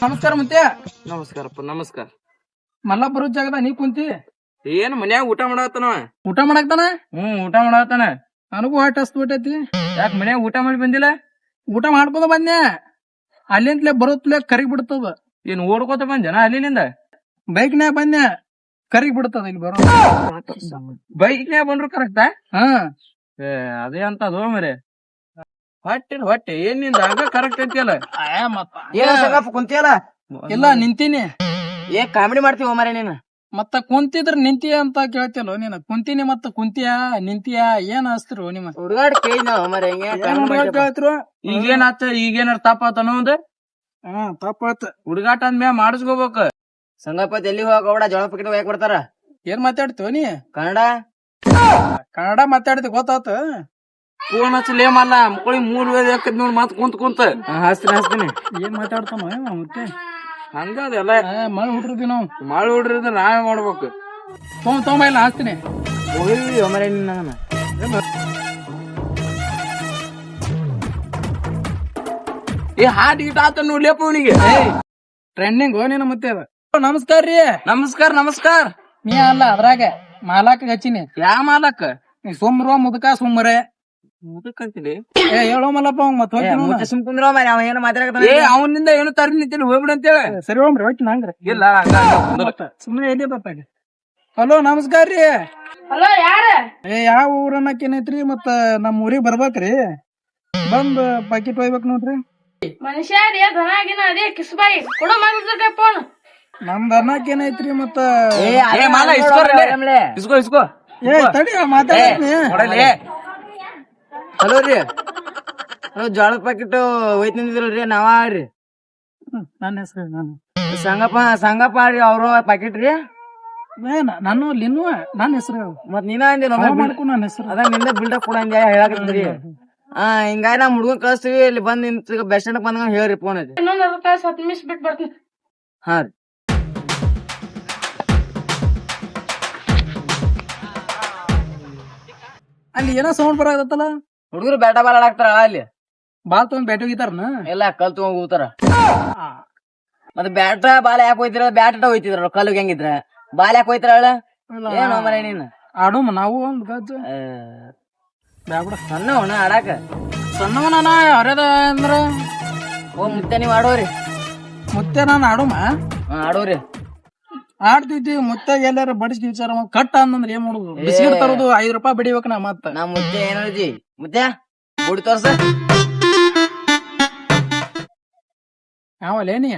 ನಮಸ್ಕಾರ ಮುತ್ಯ. ನಮಸ್ಕಾರಪ್ಪ ನಮಸ್ಕಾರ. ಮಲ್ಲ ಬರೋ ಜಾಗದ ನೀ ಕುಂತಿ ಏನ್ ಮನ್ಯಾಗ ಊಟ ಮಾಡಾತನವ? ಊಟ ಮಾಡಾಕ್ತಾನ? ಊಟ ಮಾಡಾತಾನ. ನನಗೂ ಹೊಟ್ಟೆ ಹಸ್ಬಿಟ್ಟೈತಿ. ಯಾಕ ಮನ್ಯಾಗ ಊಟ ಮಾಡಿ ಬಂದಿಲ್ಲ? ಊಟ ಮಾಡ್ಕೊಂಡ ಬಂದ್ಯ, ಅಲ್ಲಿಂತಲೇ ಬರೋತ್ಲೆ ಕರಿಗ್ ಬಿಡ್ತದ. ಏನ್ ಓಡ್ಕೋತ ಬಂದನ ಅಲ್ಲಿಂದ? ಬೈಕ್ನ್ಯಾಗ ಬಂದ್ಯ, ಕರಿಗ್ ಬಿಡ್ತದ ಇಲ್ಲಿ ಬರೋ. ಬೈಕ್ನ್ಯಾಗ ಬಂದ್ರು ಕರೆಕ್ಟಾ? ಹಾ ಅದೇ ಅಂತ ಅದೋ ಮರೆ. ಹೊಟ್ಟೆ ಏನ್ ನಿಂದ ಹಂಗ ಕರೆಕ್ಟ್ ಅಂತೀಯಲ್ಲ? ಏನ ಸಂಗಪ್ಪ ಕುಂತಿಯಲ್ಲ? ಇಲ್ಲ ನಿಂತೀನಿ. ಏ ಕಾಮಿಡಿ ಮಾಡ್ತೀವ ಮರೆ ನೀನ್. ಮತ್ತ ಕುಂತಿದ್ರ ನಿಂತಿಯ ಅಂತ ಕೇಳ್ತಿಯಲ್ಲ ನೀನ್. ಕುಂತೀನಿ ಮತ್ತ ಕುಂತಿಯ ನಿಂತಿಯ ಏನ್ ಹಸ್ತಿರು ನಿಮ್ಮ ಹುಡುಗಾಡ್ ಕೇಳಿ ನಾವ್ ಮರೆ ಕೇಳ್ತಿರು. ಈಗೇನಾತ? ಈಗೇನಾರ ತಪ್ಪಾತ ಅನ್ನೋದು? ಹಾ ತಪ್ಪಾತ. ಹುಡುಗಾಟ ಅಂದ್ಮ್ಯಾ ಮಾಡಿಸ್ಕೋಬೇಕು. ಸಂಗಪ್ಪ ಎಲ್ಲಿ ಹೋಗೋಡ ಜೋಳ ಪ್ಯಾಕೆಟ್ ಒಯ್ಯಾಕ ಕೊಡ್ತಾರ. ಏನ್ ಮಾತಾಡ್ತೀವ ನೀ? ಕನ್ನಡ ಕನ್ನಡ ಮಾತಾಡ್ತಿ ಗೊತ್ತಾತ. ಫೋನ್ ಹಚ್ಚಲೇ ಮಲ್ಲ ಮಕ್ಕಳಿಗೆ 3 ವೇದ ಯಾಕದ್ ನೋಡ್ ಮತ್ ಕುಂತ ಹಸ್ತೀನಿ. ಏನ್ ಮಾತಾಡ್ತಾನ ಮತ್ತೆ? ಹಂಗ ಅದೆಲ್ಲ ಮಳೆ ಹುಡ್ರಿದ್ವಿ ನಾವು. ಮಾಡಿ ಹುಡ್ರಿದ್ರೆ ನಾವೇ ಮಾಡ್ಬೇಕು. ತೊಂಬ ಇಲ್ಲ ಹಾಸ್ತೀನಿ. ಮರೆ ನಿನ್ನ ಹಾಟ್ ಗಿಟ್ ಆತ ನೋಡ್ಲಿಯಪ್ಪ ಅವನಿಗೆ. ಟ್ರೆಂಡಿಂಗ್ ನೀನು ಮತ್ತೆ ಅದ. ನಮಸ್ಕಾರ ರೀ. ನಮಸ್ಕಾರ ನಮಸ್ಕಾರ. ನೀ ಅಲ್ಲ ಅದ್ರಾಗ ಮಾಲಾಕ ಹಚ್ಚಿನಿ. ಯಾ ಮಾಲಕ್? ನೀ ಸುಮ್ರ ಮುದಕ ಸುಮ್ಮರೆ ಮುದಕ್ಕಂತೀನಿ. ಹೇಳೋ ಮಲ್ಲಪ್ಪ ಅವ್ ಮತ್ ಹೋಗ್ತೀನಿ. ಸುಮ್ ಕುಂದ್ರ ಮರೆ ಅವ ಏನು ಮಾತಾಡಕತ್ತಾನ. ಅವನಿಂದ ಏನು ತರಿ ನಿಂತಿಲ್ಲ ಹೋಗ್ಬಿಡ ಅಂತೇಳಿ. ಸರಿ ಹೋಗ್ರಿ ಹೋಗ್ತೀನಿ ಹಂಗ್ರಿ. ಇಲ್ಲ ಸುಮ್ನೆ ಎಲ್ಲಿ ಬರ್ತಾಗ. ಹಲೋ ನಮಸ್ಕಾರ ರೀ. ಹಲೋ ಯಾರ? ಯಾವ ಊರನ್ನಕ್ ಏನೈತ್ರಿ? ಮತ್ತ ನಮ್ ಊರಿಗ್ ಬರ್ಬೇಕ್ರಿ. ಬಂದ್ ಪಾಕಿಟ್ ಒಯ್ಬೇಕ್ ನೋಡ್ರಿ. ಮನುಷ್ಯ ರೀ ದನ ಗಿನ ಅದೇ ಕಿಸ್ಬಾಯಿ ಕೊಡು ಮಾಡಿದ್ರೆ ಫೋನ್. ನಮ್ದ್ ಅನ್ನಕ್ ಏನೈತ್ರಿ? ಮತ್ತ ಇಸ್ಕೋ ಇಸ್ಕೋ. ತಡಿ ಮಾತಾಡ್ತೀನಿ. ಹಲೋ ರೀ. ಹಲೋ ಜೋಳದ ಪ್ಯಾಕೆಟ್ ಒಯ್ತಿದ್ರಲ್ರಿ ನಾವ ರೀ. ನನ್ನ ಹೆಸರು ನಾನು ಸಂಗಪ್ಪ ರೀ ಅವ್ರ ಪ್ಯಾಕೆಟ್ ರೀ. ನಾನು ಲಿನ್ನು ನನ್ನ ಹೆಸರು. ಮತ್ ನೀನ ಅಂದಿ ಮಾಡ್ಕೊ ನನ್ನ ಹೆಸರು. ಅದ ನಿಂದ ಬಿಲ್ಡಪ್ ಕೂಡ ಹೇಳಕತ್ತೀರಿ. ಹಿಂಗಾಗಿ ನಮ್ ಹುಡುಗನ್ ಕಳಿಸ್ತೀವಿ. ಇಲ್ಲಿ ಬಂದ್ ನಿಂತ ಬಸ್ ಸ್ಟ್ಯಾಂಡ್ ಬಂದಾಗ ಹೇಳ್ರಿ ಫೋನ್ ಐತಿ. ಇನ್ನೊಂದ್ 10 ನಿಮಿಷ ಬಿಟ್ಟು ಬರ್ತೀನಿ. ಹಾ ರೀ. ಅಲ್ಲಿ ಏನೋ ಸೌಂಡ್ ಬರಾಕತ್ತಲ್ಲ. ಹುಡುಗರು ಬ್ಯಾಟ ಬಾಲ್ ಆಡಾಕ್ತಾರ ಅಲ್ಲಿ. ಬಾಲ್ ತಗೊಂಡ್ ಬ್ಯಾಟ್ ಹೋಗಿತಾರನ? ಎಲ್ಲ ಕಲ್ ತಗೊಂಡ್ ಹೋಗ್ತಾರ. ಮತ್ತೆ ಬ್ಯಾಟ ಬಾಲ್ ಯಾಕೆ ಹೋಯ್ತಿರ? ಬ್ಯಾಟ ಹೋಯ್ತಿದ್ರ ಕಲ್ಲು ಹೆಂಗಿದ್ರ ಬಾಲ್ ಯಾಕೆ ಹೋಯ್ತಾರ ಹೇಳ? ಏನು ಮರ ನೀನ್ ಆಡು ನಾವು ಒಂದ್ ಗಜ್ಜ ಬ್ಯಾಡ ಸಣ್ಣವನ ಆಡಾಕ. ಸಣ್ಣವನ ಅವ್ರದ ಅಂದ್ರ ಓ ಮುತ್ತೆ ನೀವ್ ಆಡೋರಿ. ಮುತ್ತೆ ನಾನು ಆಡುಮ ಆಡೋರಿ. ಆಡ್ತಿದ್ವಿ. ಮುತ್ತೆ ಎಲ್ಲಾರ ಬಡಿಸಿ ವಿಚಾರ ಕಟ್ಟ ಅಂದ್ರ ಏನ್ ಮಾಡುದು? ಬಿಸ್ಕಿಟ್ ತರೋದು 5 ರೂಪಾಯಿ ಬಿಡಿಬೇಕ ನಾ. ಮತ್ತ ನಮ್ ಮುತ್ತೆ ಏನದಿ ಮುತ್ತೆ ಬುಡಿ ತೋರ್ಸ. ಯಾವಲ್ಲೇನಿ?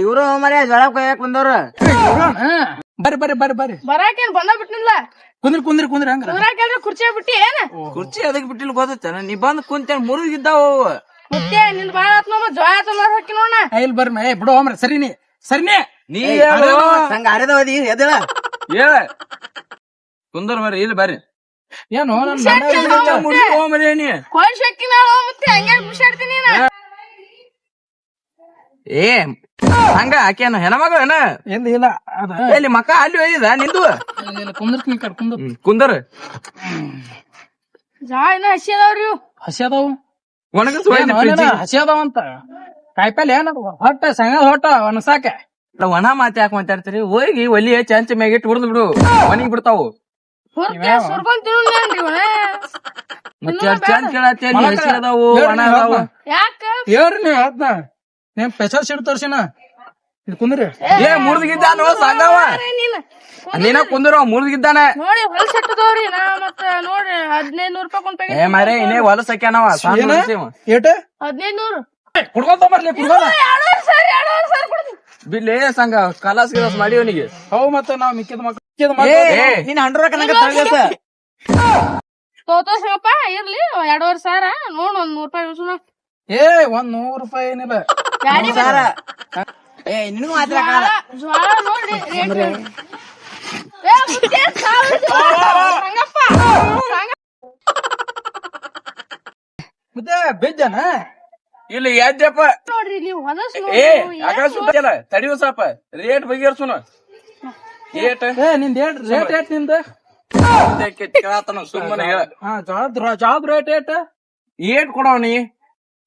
ಇವ್ರು ಮರ ಜೋಳ ಕೊಯ್ಯಾಕ ಬಂದವ್ರ. ಬರ್ರಿ ಬರ್ರಿ ಬರ್ರಿ ಬರ್ರಿ. ಬರಾಕೇನ್ ಬಂದ ಬಿಟ್ಟಿಲ್ಲ. ಕುಂದ್ರಿ ಕುಂದ್ರಿ ಕುಂದ್ರಿ ಹಂಗ. ಕುಂದ್ರಾಕೇನ್ರ ಕುರ್ಚಿ ಬಿಟ್ಟಿ ಏನ? ಕುರ್ಚಿ ಅದಕ್ ಬಿಟ್ಟಿಲ್ಲ ಗೊತ್ತ? ನೀ ಬಂದ್ ಕುಂತ ಮುರುಗಿದ್ದಾವ. ಮುತ್ತೆ ನಿನ್ ಬಾಳ ಆತ್ ನಮ್ಮ ಜೋಳ ತಂದ ಹಾಕಿ ನೋಡ. ಇಲ್ಲಿ ಬರ್ರಿ ಬಿಡು ಹೋಮ್ರಿ. ಸರಿನಿ ಸರಿನಿ. ನೀ ಸಂಗ ಅರೆದವದಿ ಎದಳ ಹೇಳ ಕುಂದರ್ ಮರಿ ಇಲ್ಲಿ ಬರ್ರಿ. ಏನು ಮರಿ ಕೋಳಿ ಶಕ್ಕಿ ನಾಳ ಮುತ್ತೆ ಹಂಗೆ ಮುಷಾಡ್ತೀನಿ ನೀನ. ಏ ಹಂಗ ಆಕೇನ ಹೆಣ್ಮಗಳೇನ? ಇಲ್ಲ ಅದ ಇಲ್ಲಿ ಮಕ್ಕ ಅಲ್ಲಿ ಒಯ್ದಿದ ನಿಂದು? ಕುಂದ್ರತೀನಿ ಕುಂದ್ರ ಕುಂದರ್. ಜಾ ಇನ್ನ ಹಸಿ ಅದಾವ್ರಿ ಇವು. ಹಸಿ ಅದಾವು. ಒಣಗಸ್ ಹಸಿ ಅದಾವಂತ ಕಾಯಿಪಲ್ಲೆ ಏನದು ಹೊಟ್ಟ ಸಂಗದ ಹೊಟ್ಟ ಒಣಸಾಕ. ಒಣ ಮಾತಿ ಯಾಕೆ ಮಾತಾಡ್ತೀರಿ? ಹೋಗಿ ಒಲಿ ಚಂಚ ಮ್ಯಾಗಿಟ್ಟು ಹುಡ್ದು ಬಿಡು, ಒಣಗಿ ಬಿಡ್ತಾವು. ಹುರ್ಕೆ ಸುರ್ಕೊಂಡ್ ತಿನ್ನುನ್ರಿ ಇವನ. ಮತ್ತೆ ಚಂದ ಕೇಳತ್ತೆ ಹಸಿ ಅದಾವು ಒಣ ಅದಾವು. ಯಾಕ? ಹೇಳ್ರಿ ನೀವ್ ಹೇಳ್ತ ನೀವ್ ಸ್ಪೆಷಲ್ ಸೀಟ್ ತೋರ್ಸಿನ. ಇದು ಕುಂದ್ರಿ. ಏ ಮುರಿದ್ಗಿದ್ದಾನು ಸಂಗವ. ನೀನ ಕುಂದ್ರ ಮುರಿದ್ಗಿದ್ದಾನೆ ನೋಡಿ ಹೊಲ್ಸ್ ಇಟ್ಟದವ್ರಿ ನಾ. ಮತ್ತ ನೋಡ್ರಿ 1500 ರೂಪಾಯಿ ಕೊಂಡ್ ಏ ಮಾರೇ ಇನ್ನೇ ಹೊಲಸ ಹಾಕ್ಯಾನವ. ಏಟ 1500 ಕುಡ್ಕೊಂತ ಬರ್ಲಿ ಕುಡ್ಕೊಂಡ ಬಿಲ್ಲೇ ಸಂಘ ಕಲಾಸ್ ಗಿಲಾಸ್ ಮಾಡಿ ಅವನಿಗೆ. ಹೌ ಮತ್ತ ನಾವ್ ಮಿಕ್ಕಿದ ಮಕ್ಳು ನೀನ್ 100 ತೋತೋಸಪ್ಪ ಇರ್ಲಿ 2,500 ನೋಡ್ 100 ರೂಪಾಯಿ ಉಳ್ಸುನ. ಏ 100 ರೂಪಾಯಿ ಏನಿಲ್ಲ. ನಿನಗೂ ಮಾತಾಡ ಜ್ವಾಳ ನೋಡ್ರಿ ರೇಟ್. ಏ ಮುತ್ತೆ ಸಂಗಪ್ಪ ಮತ್ತೆ ಬೆಜ್ಜನ ಇಲ್ಲಿ ಯಾಜ್ಜಪ್ಪ ನೋಡ್ರಿ ನೀವು ಹೊಲಸ್ ಏ ಆಕಳ ಸುತ್ತಲ್ಲ ತಡಿಯೋ ಸ್ವಲ್ಪ ರೇಟ್ ಬಗೆಹರ್ಸುನ. ಏ ನಿಂದ ರೇಟ್ ನಿಂದ ಕೇಳತ್ತಾನ ಸುಮ್ಮನೆ ಹೇಳ. ಹಾ ಜವಾಬ್ ರೇಟ್ ಏಟ್ ಏಟ್ ಕೊಡವ ನೀ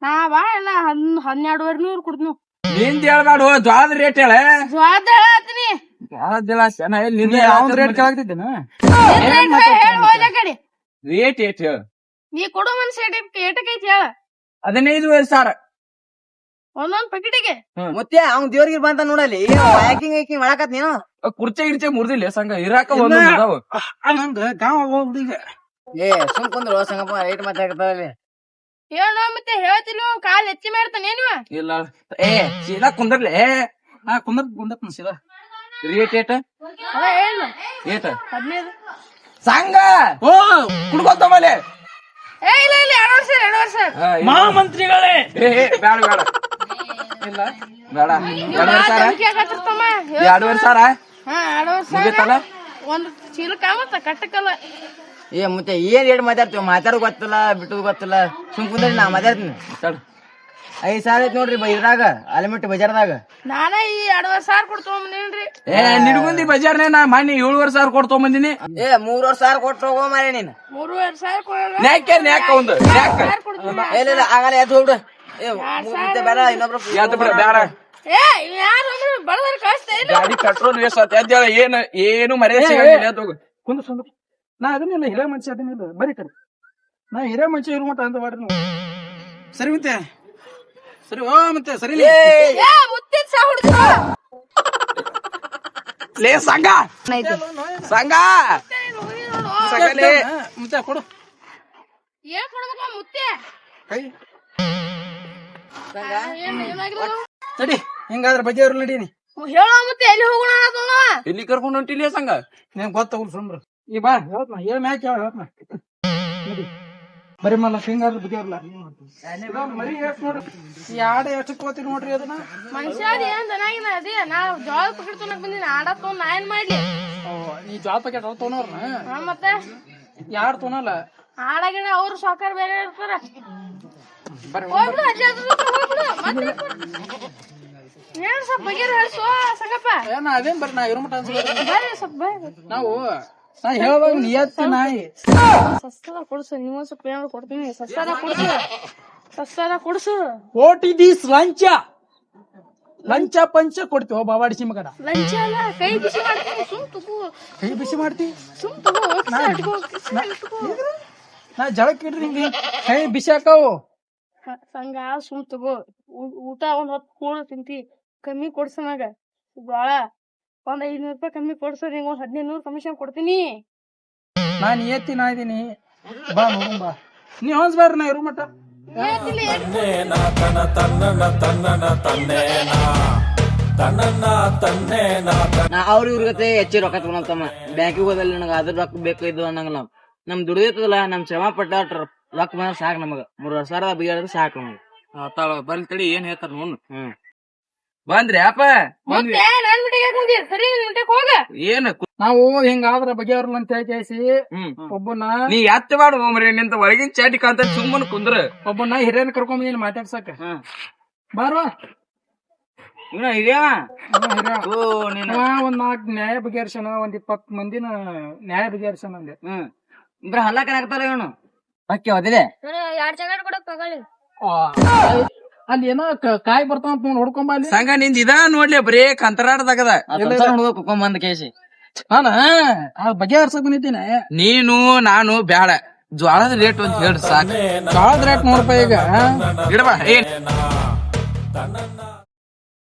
ನಾ ಬಾ ಎಲ್ಲ 12,100 ಕೊಡ್ತೀನಿ. ನಿಂದ ಹೇಳ್ಬೇಡ ಜ್ವಾಳದ ರೇಟ್ ಹೇಳ. ಜ್ವಾದ ಹೇಳತ್ತೀನಿ. ಜ್ವಾಳದಿಲ್ಲ ಶನ ನಿಂದ ಅವ್ನ್ ರೇಟ್ ಕೇಳಾಕ್ತಿದ್ದೇನ ಹೋಗ್ಲ ಕಡೆ ರೇಟ್ ಏಟ್ ಹೇಳ. ನೀ ಕೊಡು ಮನ್ಸ ಏಟಕೈತಿ ಹೇಳ. 15,000 ಒಂದೊಂದ್ ಪಕೆಟಿಗೆ. ಮುತ್ತೆ ಅವ್ನ್ ದೇವ್ರಿಗೆ ಬಂತ ನೋಡಲಿ ಹ್ಯಾಕಿಂಗ್ ಹ್ಯಾಕಿಂಗ್ ಮಾಡಕತ್ ನೀನು. ಕುರ್ಚೆ ಗಿರ್ಚೆ ಮುರ್ದಿಲ್ಲ ಸಂಘ ಇರಾಕ ಒಂದೊಂದ್ ಅದಾವ. ಹಂಗ ಗಾಂವ್ ಹೋಗ್ದು ಈಗ ಸುಮ್ ಕುಂದ್ರು ಸಂಗಪ್ಪ ರೇಟ್ ಮಾತಾಡ್ತಾವಲ್ಲಿ. ಹೇಳೋ ಮತ್ತೆ ಹೇಳ್ತಿಲ್ಲ ಕಾಲ್ ಹೆಚ್ಚಿ ಮಾಡ್ತಾನೆ ನೀವ. ಇಲ್ಲ ಸೀದಾ ಕುಂದರ್ಲೆ. ನಾ ಕುಂದತ್ ಸೀದಾ ರೇಟ್ ಏಟ ಅದ ಹೇಳ ಏಟ 15. ಸಂಘ ಓ ಕುಡ್ಕೊತಮಲೆ. ಇಲ್ಲ 2 ವರ್ಷ ಮಹಾಮಂತ್ರಿಗಳೇ ಬೇಡ ಬೇಡ ಇಲ್ಲ ಬೇಡ 2,500 2 ವರ್ಷ ಹಾ 2 ವರ್ಷ ಮುಗಿತಲ್ಲ. ಒಂದ್ ಚೀಲಕ ಮತ್ತ ಕಟ್ಟಕಲ್ಲ. ಮತ್ತೆ ಏನ್ ರೇಟ್ ಮಾತಾಡ್ತೀವಿ ಮಾತಾಡೋದು ಗೊತ್ತಿಲ್ಲ ಬಿಟ್ಟೋದು ಗೊತ್ತಿಲ್ಲ. ಸುಮ್ ಕುಂದ್ರಿ ನಾ ಮಾತಾಡ್ತೀನಿ. 5,000 ಐತ್ ನೋಡ್ರಿ ಇದ್ರಾಗ ಆಲಿಮಟ್ಟಿ ಬಜಾರ್ದಾಗ. ನಾನ ಈ 2,500 ಕೊಡ್ ತಗೊಂಬಂದಿನ್ರಿ. ನಿಡ್ಗುಂದಿ ಬಜಾರ್ನೇ ನಾ ಮೊನ್ನೆ 7,000 ಕೊಡ್ ತಗೊಂಬಂದಿನಿ. 3,000 ಕೊಟ್ಟು ಹೋಗೋ ಮಾರೇ ನೀನು. 3,500 ಕೊಡಲ್ಲ. ನ್ಯಾಕ ಒಂದು ನ್ಯಾಕ ಇಲ್ಲ ಆಗಲ್ಲ ಎದ್ದು ಹೋಗ್ಬಿಡು. ಬೇಡ ಇನ್ನೊಬ್ರು ಯಾವ್ದು ಬಿಡ ಬೇಡ. ಯಾರು ಬಡದಾರ ಕಳಿಸ್ತಾ ಇಲ್ಲ. ಗಾಡಿ ಪೆಟ್ರೋಲ್ ವೇಸ್ಟ್ ಆತ ಎದ್ದೇಳ. ಏನು ಮರ್ಯಾದೆ ಸಿಗಂಗಿಲ್ಲ ಎದ್ದು ಹೋಗು. ಕುಂದ್ರ ನಾ ಅದನ್ನಿಲ್ಲ ಹಿರೇ ಮನುಷ್ಯ ಅದನ್ನಿಲ್ಲ ಬರೀ ಕಡೆ ನಾ ಹಿರೇ ಮನುಷ್ಯ ಇರು ಮಟ್ಟ ಅಂತ ಮಾಡ್ರಿ ನೀವು. ಸರಿ ಮತ್ತೆ ಸರಿ ಓ ಮತ್ತೆ ಸರಿ ಮುತ್ತಿನ ಸಹ ಹುಡುಗ ಲೇ ಸಂಘ ಸಂಘ ಮತ್ತೆ ಕೊಡು ಏನ್ ಕೊಡ್ಬೇಕ ಮುತ್ತೆ. ಕೈ ಏನಾಗಿಲ್ಲ ತಡಿ ಹಿಂಗಾದ್ರೆ ಬಗ್ಗೆ ಅವ್ರು ನಡೀನಿ ಹೇಳೋ ಮತ್ತೆ ಎಲ್ಲಿ ಹೋಗೋಣ ಅನ್ನೋದು. ಎಲ್ಲಿ ಕರ್ಕೊಂಡು ಹೊಂಟಿಲ್ಲ ಸಂಘ. ನೀನ್ ಗೊತ್ತಾಗಲ್ ಸುಮ್ರು ಈ ಬಾ ಹೇಳ್ತ ಏನ್ ಮ್ಯಾಕ್ ಹೇಳ್ತ ಬರೀ ಮಲ್ಲ ಹಿಂಗಾದ್ರೆ ಬಗ್ಗೆ ಅವ್ರಲ್ಲ ಮರಿ ನೋಡ್ರಿ ಯಾಡ ಎಷ್ಟು ಕೋತಿ ನೋಡ್ರಿ ಅದನ್ನ ಮನುಷ್ಯ ಏನ್ ಚೆನ್ನಾಗಿಲ್ಲ ಅದೇ ನಾ ಜೋಳ ಪಕೆಟ್ ತೊಗೊಳಕ್ ಬಂದಿನಿ. ಆಡ ತೊಗೊಂಡ್ ನಾ ಏನ್ ಮಾಡ್ಲಿ. ನೀ ಜಾಳ ಪ್ಯಾಕೆಟ್ ಅವ್ರು ತೊಗೊಂಡವ್ರನ ಮತ್ತೆ ಯಾರು ತೊಗೊಳಲ್ಲ ಆಡಾಗಿನ ಅವ್ರು ಸಾಕಾರ ಬೇರೆ ಇರ್ತಾರ. ಹೋಗ್ಬಿಡು ಅಜ್ಜ ಹೋಗ್ಬಿಡು ಮತ್ತೆ ಏನ್ ಸ್ವಲ್ಪ ಬಗೆರ್ ಹೇಳ್ಸೋ ಸಂಗಪ್ಪ. ಏನ ಅದೇನ್ ಬರ್ರಿ ನಾ ಇರೋ ಮಟ್ಟ ಅನ್ಸ್ಬೇಕು ಬರ್ರಿ ಸ್ವಲ್ಪ ಬರ್ರಿ. ನಾವು ನಾ ಹೇಳ್ದಾಗ ನಿಯತ್ತಿ ನಾಯಿ ಸಸ್ತಾದ ಕೊಡ್ಸು ನೀವು ಸ್ವಲ್ಪ ಏನಾದ್ರು ಕೊಡ್ತೀನಿ. ಸಸ್ತಾದ ಕೊಡ್ಸು ಕೋಟಿ ದೀಸ್ ಲಂಚ ಲಂಚ ಪಂಚ ಕೊಡ್ತೀವಿ ಬಾವಾಡಿಸಿ ಮಗಡ ಲಂಚ ಅಲ್ಲ ಕೈ ಬಿಸಿ ಮಾಡ್ತೀನಿ. ಸುಮ್ ತಗೋ ಕೈ ಬಿಸಿ ಮಾಡ್ತಿ ಸುಮ್ ತಗೋ ಇಟ್ಕೋ. ನಾ ಜಳಕ್ ಇಡ್ರಿ ಹಿಂಗೆ ಕೈ ಬಿಸಿ ಹಾಕಾವು ಸಂಗ ಸುಮ್ ತಗೋ. ಊಟ ಒಂದ್ 10 ಕೂಳು ತಿಂತಿ ಕಮ್ಮಿ ಕೊಡ್ಸ ನನಗ ಬಾಳ ಒಂದ್ 500 ರೂಪಾಯಿ ಕಮ್ಮಿ ಕೊಡ್ಸ. ನಿಂಗ ಒಂದ್ 1,500 ಕಮಿಷನ್ ಕೊಡ್ತೀನಿ. ನಾನ್ ನಿಯತ್ತಿ ನಾ ಇದೀನಿ ಬಾ ನೋಡು ಬಾ ನೀವ್ ಹೊಂದ್ಸ್ಬಾರ್ರಿ ನಾ ಇರೋ ಮಟ್ಟ ನಾ ಅವ್ರ ಇವ್ರಿಗೆ ಹೆಚ್ಚು ರೊಕ್ಕ ತಗೊಂತಮ್ಮ ಬ್ಯಾಂಕಿಗೆ ಹೋದಲ್ಲಿ ನನಗ ಅದ್ರ ರೊಕ್ಕ ಬೇಕು ಇದು ಅನ್ನಂಗ ನಾವ್ ನಮ್ ದುಡಿದೈತಲ್ಲ ನಮ್ ಶ್ರಮ ಪಟ್ಟ ರೊಕ್ಕ ಬಂದ್ರ ಸಾಕ್ ನಮಗ 3,000 ಬಗೆಹರಿದ್ರೆ ಸಾಕ್ ನಮಗ. ಬರ್ಲಿ ತಡಿ ಏನ್ ಹೇಳ್ತಾರ ನೋಡ್. ಬಂದ್ರಿ ಅಪ್ಪ ಮತ್ತೆ ನನ್ ಬಿಟ್ಟಿಗೆ ಹಾಕೊಂಡಿ ಸರಿ ನಿಂಟಕ್ ಹೋಗ. ಏನ್ ನಾವು ಹಿಂಗಾದ್ರ ಬಗೆಯವ್ರಲ್ಲ ಅಂತ ಕೇಸಿ ಒಬ್ಬನ ನೀ ಎತ್ತ ಮಾಡು ಹೋಮ್ರಿ ನಿಂತ ಒಳಗಿನ ಚಾಟಿ ಕಾಂತ ಸುಮ್ಮನೆ ಕುಂದ್ರ. ಒಬ್ಬನ ಹಿರಿಯನ್ ಕರ್ಕೊಂಬಂದಿನಿ ಮಾತಾಡ್ಸಕ ಬಾರ್ವಾ ಇನ್ನ ಹಿರಿಯ ಒಂದ್ 4 ನ್ಯಾಯ ಬಗೆಹರ್ಸನ ಒಂದ್ 20 ಮಂದಿನ ನ್ಯಾಯ ಬಗೆಹರ್ಸನ ಅಂದೆ. ಇಬ್ರ ಹಲ್ಲಾಕನ್ ಆಗ್ತಾರ ಇವನು ಅಕ್ಕಿ ಹೋದಿದೆ 2 ಜಗಳ ಕೊಡಕ್ ತಗೊಳ್ಳಿ. ಅಲ್ಲಿ ಏನೋ ಕಾಯಿ ಬರ್ತಾವ ಅಂತ ನೋಡ್ಕೊಂಬ ಅಲ್ಲಿ ಸಂಘ ನಿಂದ ಇದ ನೋಡ್ಲಿ ಬರೀ ಕಂತರಾಟದಾಗದ ಕುಕೊಂಬಂದ್ ಕೇಸಿ ನಾನ ಬಗೆಹರ್ಸಕ್ ಬಂದಿದ್ದೀನಿ. ನೀನು ನಾನು ಬ್ಯಾಡ ಜ್ವಾಳದ ರೇಟ್ ಅಂತ ಹೇಳ್ರಿ ಸಾಕು. ಜೋಳದ ರೇಟ್ ನೋಡಪ್ಪ ಈಗ ಇಡಬಾ ಏನ್